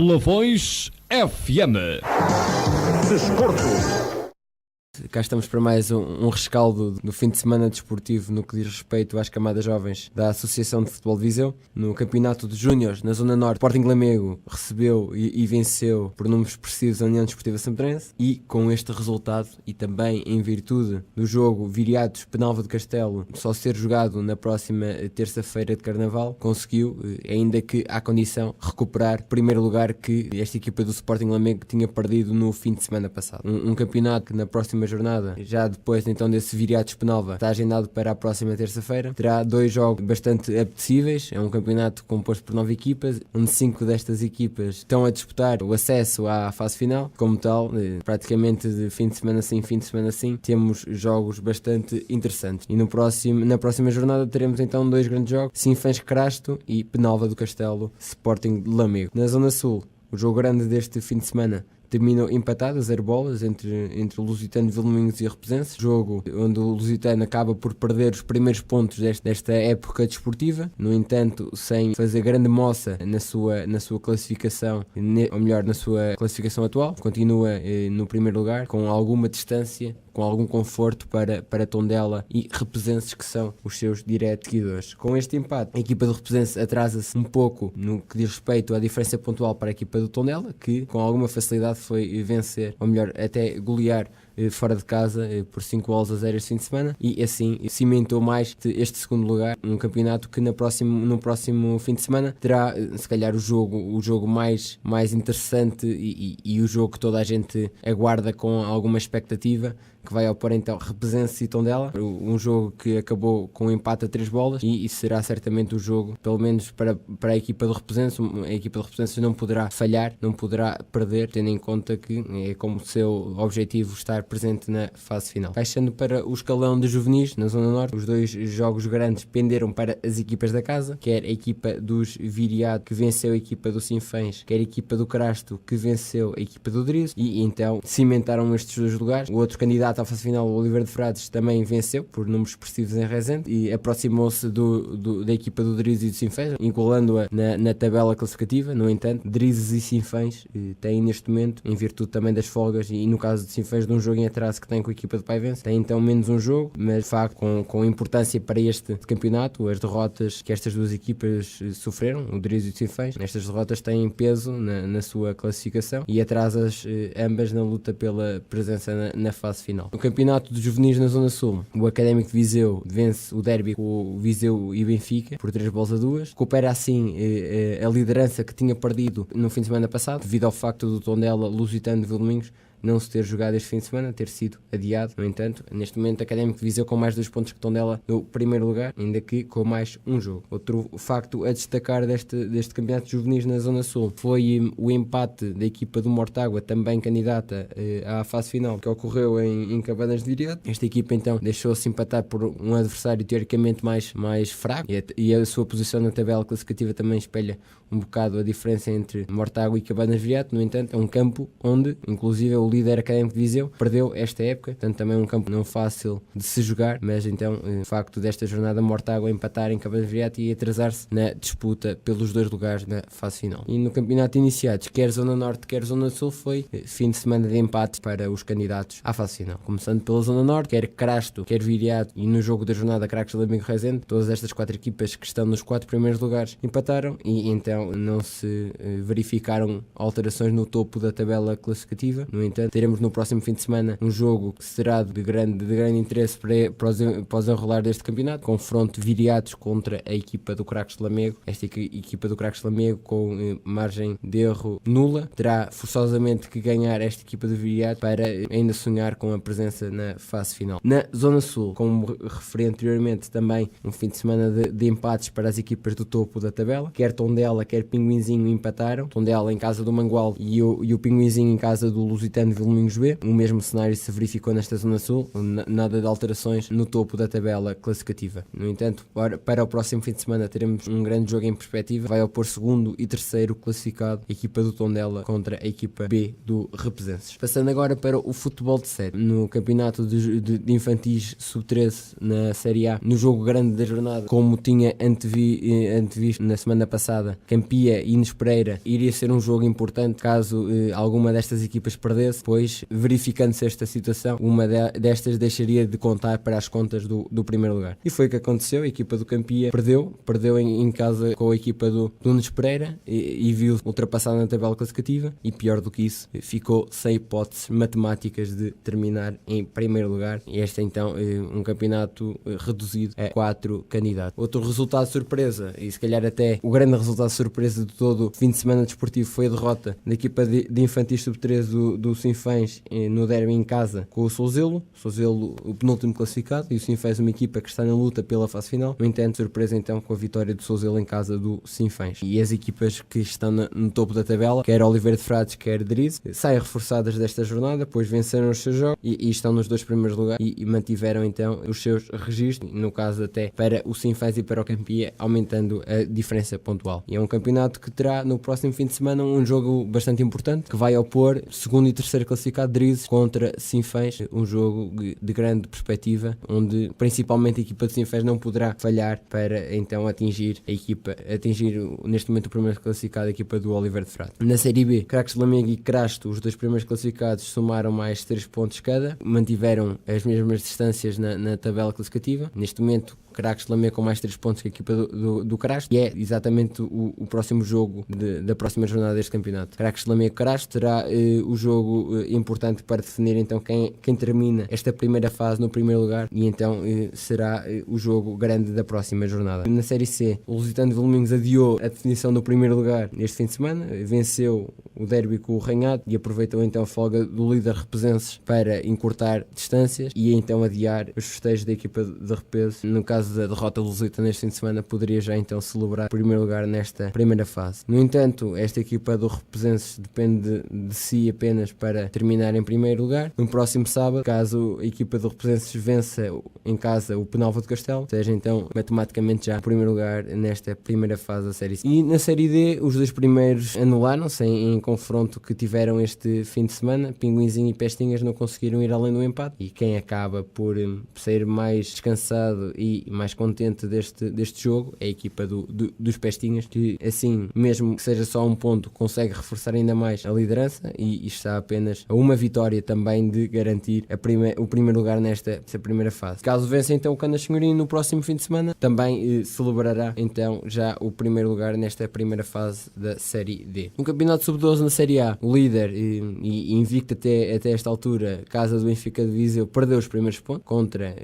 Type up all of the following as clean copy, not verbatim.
Lavões FM. Desporto. Cá estamos para mais um rescaldo do fim de semana desportivo no que diz respeito às camadas jovens da Associação de Futebol de Viseu. No campeonato de Júniores, na Zona Norte, Sporting Lamego recebeu e venceu por números expressivos a União Desportiva Sampedrense, e com este resultado, e também em virtude do jogo Viriatos Penalva do Castelo só ser jogado na próxima terça-feira de Carnaval, conseguiu, ainda que à condição, recuperar o primeiro lugar que esta equipa do Sporting Lamego tinha perdido no fim de semana passado. Um campeonato que na próxima jornada, já depois então desse Viriatos Penalva, está agendado para a próxima terça-feira. Terá dois jogos bastante apetecíveis. É um campeonato composto por 9 equipas, onde 5 destas equipas estão a disputar o acesso à fase final. Como tal, praticamente de fim de semana sim, fim de semana sim, temos jogos bastante interessantes. E na próxima jornada teremos então dois grandes jogos: Sinfãs Crasto e Penalva do Castelo Sporting de Lamego. Na Zona Sul, o jogo grande deste fim de semana terminou empatado a 0 bolas entre o Lusitano de Vilmoinhos e a Represense, jogo onde o Lusitano acaba por perder os primeiros pontos desta época desportiva, no entanto sem fazer grande moça na sua classificação, ou melhor, na sua classificação atual. Continua no primeiro lugar, com alguma distância, com algum conforto para Tondela e Represenses, que são os seus diretos seguidores. Com este empate, a equipa do Represense atrasa-se um pouco no que diz respeito à diferença pontual para a equipa do Tondela, que com alguma facilidade foi vencer, ou melhor, até golear fora de casa por 5-0 este fim de semana, e assim cimentou mais este segundo lugar. Um campeonato que no próximo fim de semana terá se calhar o jogo mais interessante e o jogo que toda a gente aguarda com alguma expectativa, que vai opor então Represense e Tondela, um jogo que acabou com um empate a 3 bolas, e será certamente o jogo, pelo menos para a equipa do Represense. A equipa do Represense não poderá falhar, não poderá perder, tendo em conta que é como seu objetivo estar presente na fase final. Baixando para o escalão de juvenis, na Zona Norte, os dois jogos grandes penderam para as equipas da casa, quer a equipa dos Viriatos, que venceu a equipa do Sinfãs, quer a equipa do Crasto, que venceu a equipa do Drizo, e então cimentaram estes dois lugares. O outro candidato à fase final, o Oliveira de Frades, também venceu por números expressivos em Rezende e aproximou-se da equipa do Drizo e do Sinfãs, igualando-a na tabela classificativa. No entanto, Drizo e Sinfãs têm neste momento, em virtude também das folgas e no caso de Sinfãs de um jogo em atraso que tem com a equipa de Paivense, tem então menos um jogo, mas de facto com importância para este campeonato, as derrotas que estas duas equipas sofreram, o Drizo e o Sinfãs, estas derrotas têm peso na sua classificação e atrasas ambas na luta pela presença na fase final. No campeonato de juvenis na Zona Sul, o Académico de Viseu vence o derby com o Viseu e Benfica por 3-2, recupera assim a liderança que tinha perdido no fim de semana passado, devido ao facto do Tondela Lusitano de Vilmoinhos não se ter jogado este fim de semana, ter sido adiado. No entanto, neste momento, a Académico de Viseu com mais 2 pontos que Tondela no primeiro lugar, ainda que com mais um jogo. Outro facto a destacar deste campeonato de juvenis na Zona Sul foi o empate da equipa do Mortágua, também candidata à fase final, que ocorreu em Cabanas de Viriato. Esta equipa então deixou-se empatar por um adversário teoricamente mais fraco, e a sua posição na tabela classificativa também espelha um bocado a diferença entre Mortágua e Cabanas de Viriato. No entanto, é um campo onde, inclusive, o líder Académico de Viseu perdeu esta época, portanto também um campo não fácil de se jogar, mas então o facto desta jornada Mortágua empatar em Cabanas de Viriato e atrasar-se na disputa pelos 2 lugares na fase final. E no campeonato iniciados, quer Zona Norte, quer Zona Sul, foi fim de semana de empate para os candidatos à fase final. Começando pela Zona Norte, quer Crasto, quer Viriato, e no jogo da jornada Craques de Lamego Rezende, todas estas 4 equipas que estão nos 4 primeiros lugares empataram, e então não se verificaram alterações no topo da tabela classificativa. No entanto, teremos no próximo fim de semana um jogo que será de grande interesse para os enrolar deste campeonato, confronto Viriatos contra a equipa do Craques de Lamego. Esta equipa do Craques de Lamego, com margem de erro nula, terá forçosamente que ganhar esta equipa do Viriatos para ainda sonhar com a presença na fase final. Na Zona Sul, como referi anteriormente, também um fim de semana de empates para as equipas do topo da tabela, quer Tondela, quer Pinguinzinho empataram. Tondela em casa do Mangual e o Pinguinzinho em casa do Lusitano de Vilminhos B. O mesmo cenário se verificou nesta Zona Sul, nada de alterações no topo da tabela classificativa. No entanto, para o próximo fim de semana teremos um grande jogo em perspectiva, vai opor segundo e terceiro classificado, a equipa do Tondela contra a equipa B do Represenses. Passando agora para o futebol de série, no campeonato de infantis sub-13 na Série A, no jogo grande da jornada, como tinha antevisto na semana passada, Campia e Inês Pereira, iria ser um jogo importante caso alguma destas equipas perdesse, pois verificando-se esta situação, uma destas deixaria de contar para as contas do primeiro lugar. E foi o que aconteceu, a equipa do Campia perdeu em casa com a equipa do Inês Pereira e viu ultrapassada na tabela classificativa, e pior do que isso, ficou sem hipóteses matemáticas de terminar em primeiro lugar. E este é então um campeonato reduzido a 4 candidatos. Outro resultado de surpresa, e se calhar até o grande resultado de surpresa de todo o fim de semana desportivo, foi a derrota da equipa de infantis sub-13 do Sinfãs no derby em casa com o Souzelo, o penúltimo classificado, e o Sinfãs uma equipa que está na luta pela fase final. No entanto, surpresa então com a vitória do Souzelo em casa do Sinfãs. E as equipas que estão no topo da tabela, quer Oliveira de Frades, quer Drizes, saem reforçadas desta jornada, pois venceram os seus jogos e estão nos dois primeiros lugares e mantiveram então os seus registros, no caso até para o Sinfãs e para o Campia, aumentando a diferença pontual. E é um campeonato que terá no próximo fim de semana um jogo bastante importante, que vai opor segundo e terceiro classificado Drizes contra Sinfãs, um jogo de grande perspectiva, onde principalmente a equipa de Sinfãs não poderá falhar para então atingir neste momento o primeiro classificado, a equipa do Oliveira de Frades. Na Série B, Craques de Lamego e Crasto, os dois primeiros classificados, somaram mais 3 pontos cada, mantiveram as mesmas distâncias na tabela classificativa. Neste momento, Craques de Lamego com mais 3 pontos que a equipa do Crasto, e é exatamente o próximo jogo da próxima jornada deste campeonato. Craques de Lamego Crasto terá o jogo importante para definir então quem termina esta primeira fase no primeiro lugar, e então será o jogo grande da próxima jornada. Na Série C, o Lusitano de Vilminhos adiou a definição do primeiro lugar neste fim de semana, venceu o derby com o Ranhado e aproveitou então a folga do líder Represenses para encurtar distâncias e então adiar os festejos da equipa de Repeso. No caso da derrota do Lusitano neste fim de semana, poderia já então celebrar o primeiro lugar nesta primeira fase. No entanto, esta equipa do Represenses depende de si apenas para terminar em primeiro lugar. No próximo sábado, caso a equipa do Represenses vença em casa o Penalva de Castelo, seja então matematicamente já o primeiro lugar nesta primeira fase da Série C. E na Série D, os dois primeiros anularam-se em confronto que tiveram este fim de semana. Pinguinzinho e Pestinhas não conseguiram ir além do empate, e quem acaba por sair mais descansado e mais contente deste jogo é a equipa dos Pestinhas, que assim, mesmo que seja só um ponto, consegue reforçar ainda mais a liderança e está apenas a uma vitória também de garantir o primeiro lugar nesta primeira fase. Caso vença então o Canas Senhorim no próximo fim de semana, também celebrará então já o primeiro lugar nesta primeira fase da Série D. No campeonato sub-12 na Série A, o líder e invicto até esta altura, Casa do Benfica de Viseu, perdeu os primeiros pontos contra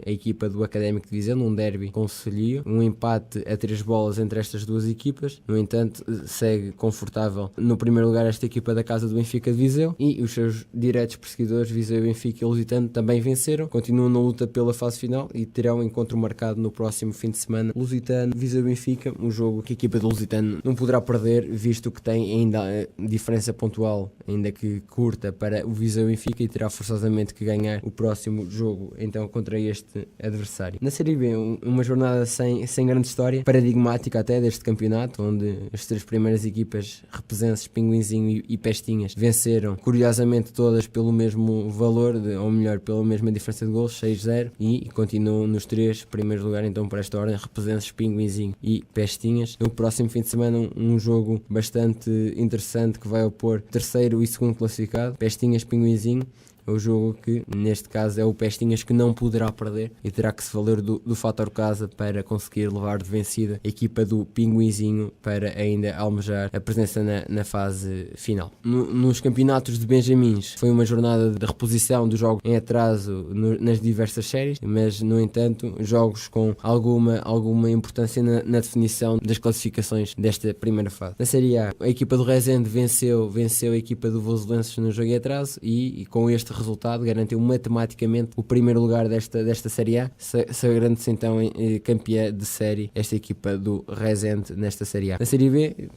a equipa do Académico de Viseu num derby concelhio, um empate a 3 bolas entre estas duas equipas. No entanto, segue confortável no primeiro lugar esta equipa da Casa do Benfica de Viseu, e os seus diretos perseguidores Viseu, Benfica e Lusitano também venceram, continuam na luta pela fase final e terão um encontro marcado no próximo fim de semana. Lusitano, Viseu, Benfica, um jogo que a equipa do Lusitano não poderá perder, visto que tem ainda a diferença pontual, ainda que curta, para o Viseu Benfica, e terá forçosamente que ganhar o próximo jogo então contra este adversário. Na Série B, uma jornada sem grande história, paradigmática até deste campeonato, onde as 3 primeiras equipas, Represenses, Pinguinzinho e Pestinhas, venceram curiosamente todas pelo mesmo valor, ou melhor, pela mesma diferença de gols, 6-0, e continuam nos 3 primeiros lugares então para esta ordem, Represenses, Pinguinzinho e Pestinhas. No próximo fim de semana, um jogo bastante interessante que vai opor terceiro e segundo classificado, Pestinhas, Pinguinzinho. É o jogo que, neste caso, é o Pestinhas que não poderá perder e terá que se valer do fator casa para conseguir levar de vencida a equipa do Pinguinzinho para ainda almejar a presença na fase final. Nos campeonatos de Benjamins foi uma jornada de reposição dos jogos em atraso nas diversas séries, mas, no entanto, jogos com alguma importância na definição das classificações desta primeira fase. Na Série A, a equipa do Rezende venceu a equipa do Voselenses no jogo em atraso, e com este resultado garantiu matematicamente o primeiro lugar desta Série A, sagrando-se então campeã de série esta equipa do Rezende nesta Série A. Na Série B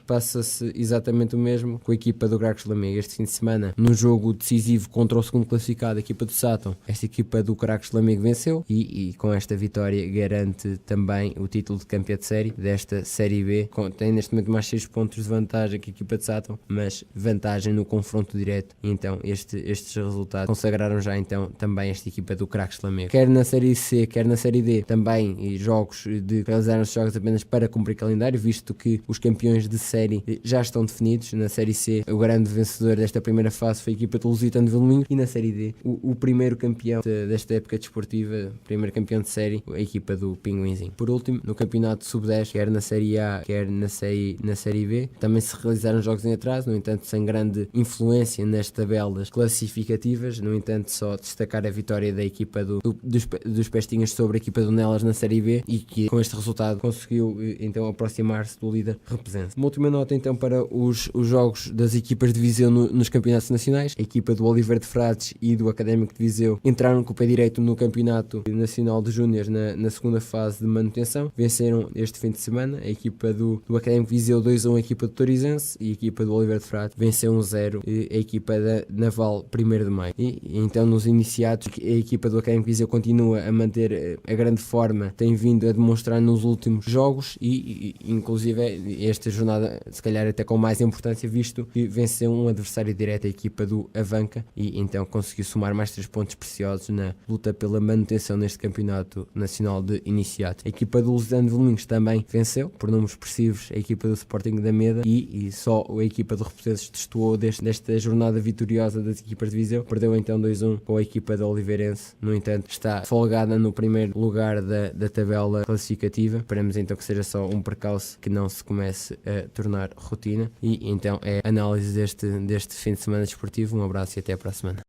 passa-se exatamente o mesmo com a equipa do Cracos Lamego. Este fim de semana, num jogo decisivo contra o segundo classificado, a equipa do Sátão, esta equipa do Cracos Lamego venceu e com esta vitória garante também o título de campeã de série desta Série B. Tem neste momento mais 6 pontos de vantagem que a equipa de Sátão, mas vantagem no confronto direto, e então estes resultados consagraram já então também esta equipa do Cracos Lamego. Quer na Série C, quer na Série D, também realizaram-se jogos apenas para cumprir calendário, visto que os campeões de série já estão definidos. Na Série C, o grande vencedor desta primeira fase foi a equipa de Lusitano de Vilminho, e na Série D, o primeiro campeão desta época desportiva, primeiro campeão de série, a equipa do Pinguinzinho. Por último, no campeonato sub-10, quer na Série A, quer na Série B, também se realizaram jogos em atraso, no entanto sem grande influência nas tabelas classificativas. No entanto, só destacar a vitória da equipa dos Pestinhas sobre a equipa do Nelas na Série B, e que com este resultado conseguiu então aproximar-se do líder Represense. Uma última nota então para os jogos das equipas de Viseu nos campeonatos nacionais. A equipa do Oliveira de Frades e do Académico de Viseu entraram com o pé direito no campeonato nacional de júniores na segunda fase de manutenção. Venceram este fim de semana a equipa do Académico de Viseu 2-1 a equipa do Torizense, e a equipa do Oliveira de Frades venceu 1-0 a equipa da Naval 1º de Maio. E então nos iniciados, a equipa do Académico de Viseu continua a manter a grande forma, tem vindo a demonstrar nos últimos jogos, e inclusive esta jornada se calhar até com mais importância, visto que venceu um adversário direto, a equipa do Avanca, e então conseguiu somar mais 3 pontos preciosos na luta pela manutenção neste campeonato nacional de iniciados. A equipa do Lusitano de Vilminhos também venceu por números expressivos a equipa do Sporting da Meda, e só a equipa do Represenses destoou desta jornada vitoriosa das equipas de Viseu. Perdeu então 2-1 com a equipa da Oliveirense. No entanto, está folgada no primeiro lugar da tabela classificativa. Esperemos então que seja só um percalço, que não se comece a tornar rotina. E então é a análise deste fim de semana desportivo. Um abraço e até para a semana.